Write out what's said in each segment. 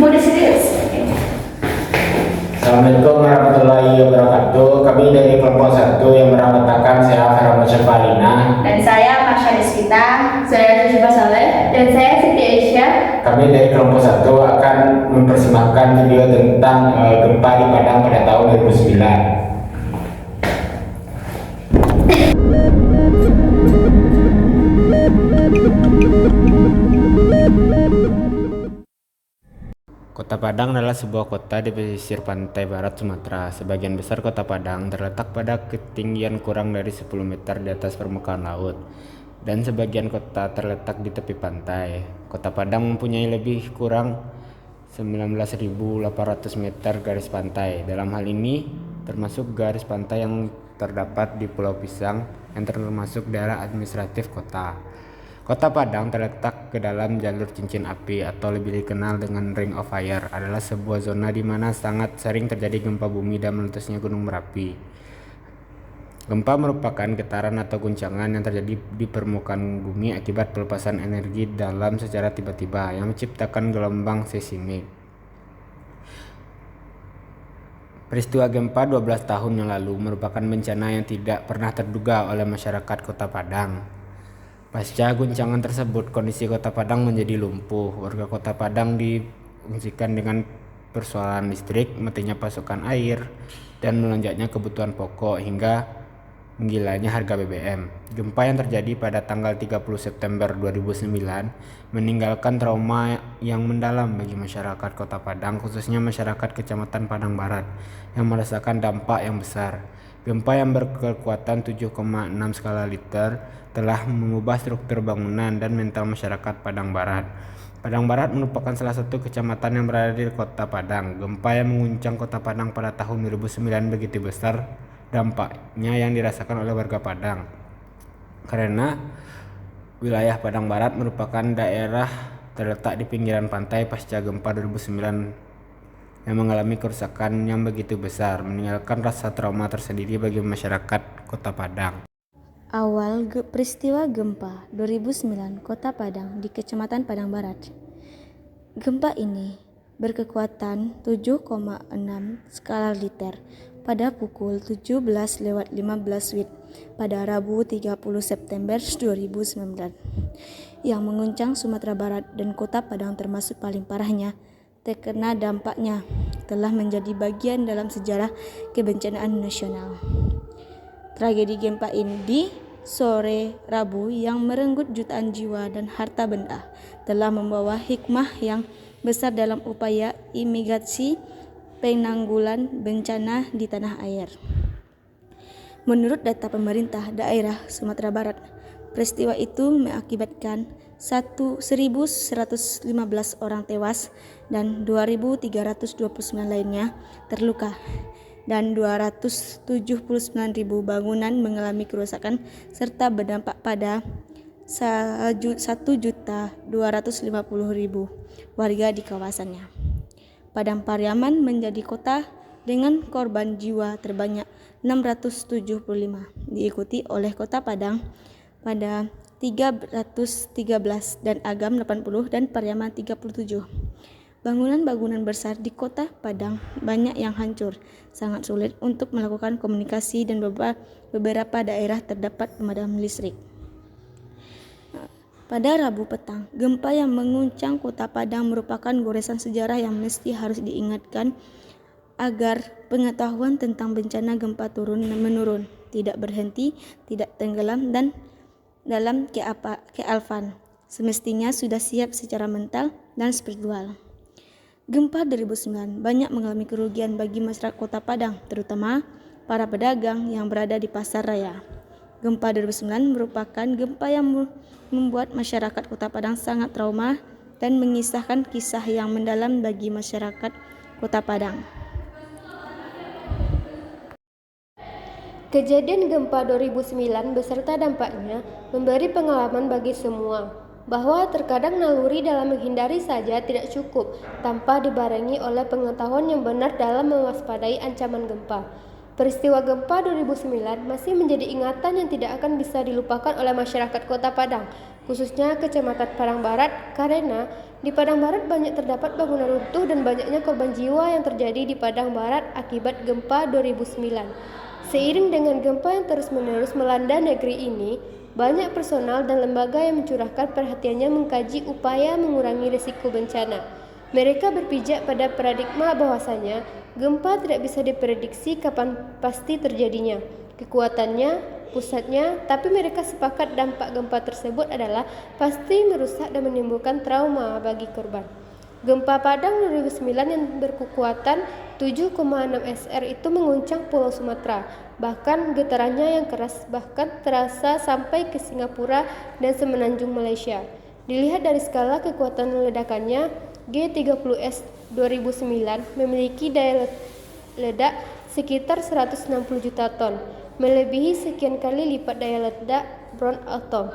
Assalamualaikum warahmatullahi wabarakatuh. Kami dari kelompok 1 yang beranggotakan saya Farama Syafalina. Dan saya Marsha Desvita. Saya Shishiba Saleh. Dan saya Siti Aisyah. Kami dari kelompok 1 akan mempersembahkan video tentang gempa di Padang pada tahun 2009. Kota Padang adalah sebuah kota di pesisir pantai barat Sumatera. Sebagian besar kota Padang terletak pada ketinggian kurang dari 10 meter di atas permukaan laut, dan sebagian kota terletak di tepi pantai. Kota Padang mempunyai lebih kurang 19.800 meter garis pantai. Dalam hal ini termasuk garis pantai yang terdapat di Pulau Pisang yang termasuk daerah administratif kota. Kota Padang terletak ke dalam jalur cincin api atau lebih dikenal dengan Ring of Fire, adalah sebuah zona di mana sangat sering terjadi gempa bumi dan meletusnya gunung Merapi. Gempa merupakan getaran atau guncangan yang terjadi di permukaan bumi akibat pelepasan energi dalam secara tiba-tiba yang menciptakan gelombang seismik. Peristiwa gempa 12 tahun yang lalu merupakan bencana yang tidak pernah terduga oleh masyarakat Kota Padang. Pasca guncangan tersebut, kondisi Kota Padang menjadi lumpuh. Warga Kota Padang diungsikan dengan persoalan listrik, matinya pasokan air, dan melonjaknya kebutuhan pokok hingga menggilanya harga BBM. Gempa yang terjadi pada tanggal 30 September 2009 meninggalkan trauma yang mendalam bagi masyarakat Kota Padang, khususnya masyarakat Kecamatan Padang Barat yang merasakan dampak yang besar. Gempa yang berkekuatan 7,6 skala Richter telah mengubah struktur bangunan dan mental masyarakat Padang Barat. Padang Barat merupakan salah satu kecamatan yang berada di Kota Padang. Gempa yang mengguncang Kota Padang pada tahun 2009 begitu besar dampaknya yang dirasakan oleh warga Padang, karena wilayah Padang Barat merupakan daerah terletak di pinggiran pantai. Pasca gempa 2009 yang mengalami kerusakan yang begitu besar, meninggalkan rasa trauma tersendiri bagi masyarakat Kota Padang. Awal peristiwa gempa 2009 Kota Padang di Kecamatan Padang Barat. Gempa ini berkekuatan 7,6 skala Richter pada pukul 17.15 WIB pada Rabu 30 September 2009 yang mengguncang Sumatera Barat, dan Kota Padang termasuk paling parahnya terkena dampaknya telah menjadi bagian dalam sejarah kebencanaan nasional. Tragedi gempa ini di sore Rabu yang merenggut jutaan jiwa dan harta benda telah membawa hikmah yang besar dalam upaya mitigasi penanggulan bencana di tanah air. Menurut data pemerintah daerah Sumatera Barat, peristiwa itu mengakibatkan 1.115 orang tewas dan 2.329 lainnya terluka, dan 279.000 bangunan mengalami kerusakan serta berdampak pada 1.250.000 warga di kawasannya. Padang Pariaman menjadi kota dengan korban jiwa terbanyak 675, diikuti oleh Kota Padang pada 313 dan Agam 80 dan Pariaman 37. Bangunan-bangunan besar di Kota Padang banyak yang hancur, sangat sulit untuk melakukan komunikasi, dan beberapa daerah terdapat pemadaman listrik. Pada Rabu petang, gempa yang mengguncang Kota Padang merupakan goresan sejarah yang mesti harus diingatkan agar pengetahuan tentang bencana gempa menurun, tidak berhenti, tidak tenggelam, dan dalam kealfan. Semestinya sudah siap secara mental dan spiritual. Gempa 2009 banyak mengalami kerugian bagi masyarakat Kota Padang, terutama para pedagang yang berada di pasar raya. Gempa 2009 merupakan gempa yang membuat masyarakat Kota Padang sangat trauma dan mengisahkan kisah yang mendalam bagi masyarakat Kota Padang. Kejadian gempa 2009 beserta dampaknya memberi pengalaman bagi semua, bahwa terkadang naluri dalam menghindari saja tidak cukup tanpa dibarengi oleh pengetahuan yang benar dalam mewaspadai ancaman gempa. Peristiwa gempa 2009 masih menjadi ingatan yang tidak akan bisa dilupakan oleh masyarakat Kota Padang, khususnya Kecamatan Padang Barat, karena di Padang Barat banyak terdapat bangunan runtuh dan banyaknya korban jiwa yang terjadi di Padang Barat akibat gempa 2009. Seiring dengan gempa yang terus-menerus melanda negeri ini, banyak personal dan lembaga yang mencurahkan perhatiannya mengkaji upaya mengurangi risiko bencana. Mereka berpijak pada paradigma bahwasanya gempa tidak bisa diprediksi kapan pasti terjadinya, kekuatannya, pusatnya, tapi mereka sepakat dampak gempa tersebut adalah pasti merusak dan menimbulkan trauma bagi korban. Gempa Padang 2009 yang berkekuatan 7,6 SR itu mengguncang Pulau Sumatera. Bahkan getarannya yang keras bahkan terasa sampai ke Singapura dan semenanjung Malaysia. Dilihat dari skala kekuatan ledakannya, G30S 2009 memiliki daya ledak sekitar 160 juta ton, melebihi sekian kali lipat daya ledak brom atom,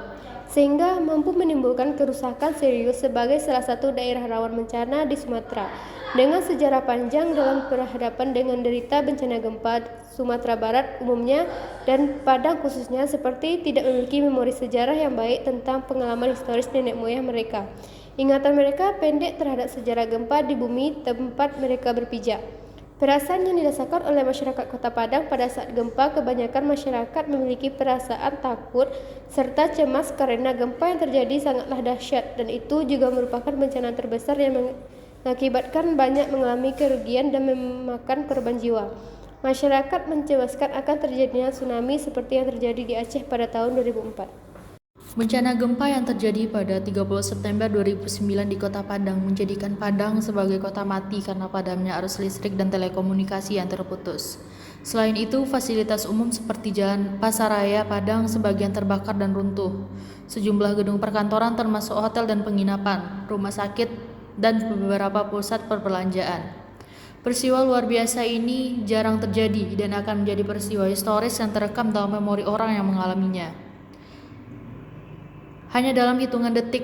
sehingga mampu menimbulkan kerusakan serius sebagai salah satu daerah rawan bencana di Sumatera. Dengan sejarah panjang dalam berhadapan dengan derita bencana gempa, Sumatera Barat umumnya dan Padang khususnya seperti tidak memiliki memori sejarah yang baik tentang pengalaman historis nenek moyang mereka. Ingatan mereka pendek terhadap sejarah gempa di bumi tempat mereka berpijak. Perasaan yang dirasakan oleh masyarakat Kota Padang pada saat gempa, kebanyakan masyarakat memiliki perasaan takut serta cemas karena gempa yang terjadi sangatlah dahsyat dan itu juga merupakan bencana terbesar yang mengakibatkan banyak mengalami kerugian dan memakan korban jiwa. Masyarakat mencemaskan akan terjadinya tsunami seperti yang terjadi di Aceh pada tahun 2004. Bencana gempa yang terjadi pada 30 September 2009 di Kota Padang menjadikan Padang sebagai kota mati karena padamnya arus listrik dan telekomunikasi yang terputus. Selain itu, fasilitas umum seperti jalan Pasaraya Padang sebagian terbakar dan runtuh. Sejumlah gedung perkantoran termasuk hotel dan penginapan, rumah sakit, dan beberapa pusat perbelanjaan. Peristiwa luar biasa ini jarang terjadi dan akan menjadi peristiwa historis yang terekam dalam memori orang yang mengalaminya. Hanya dalam hitungan detik,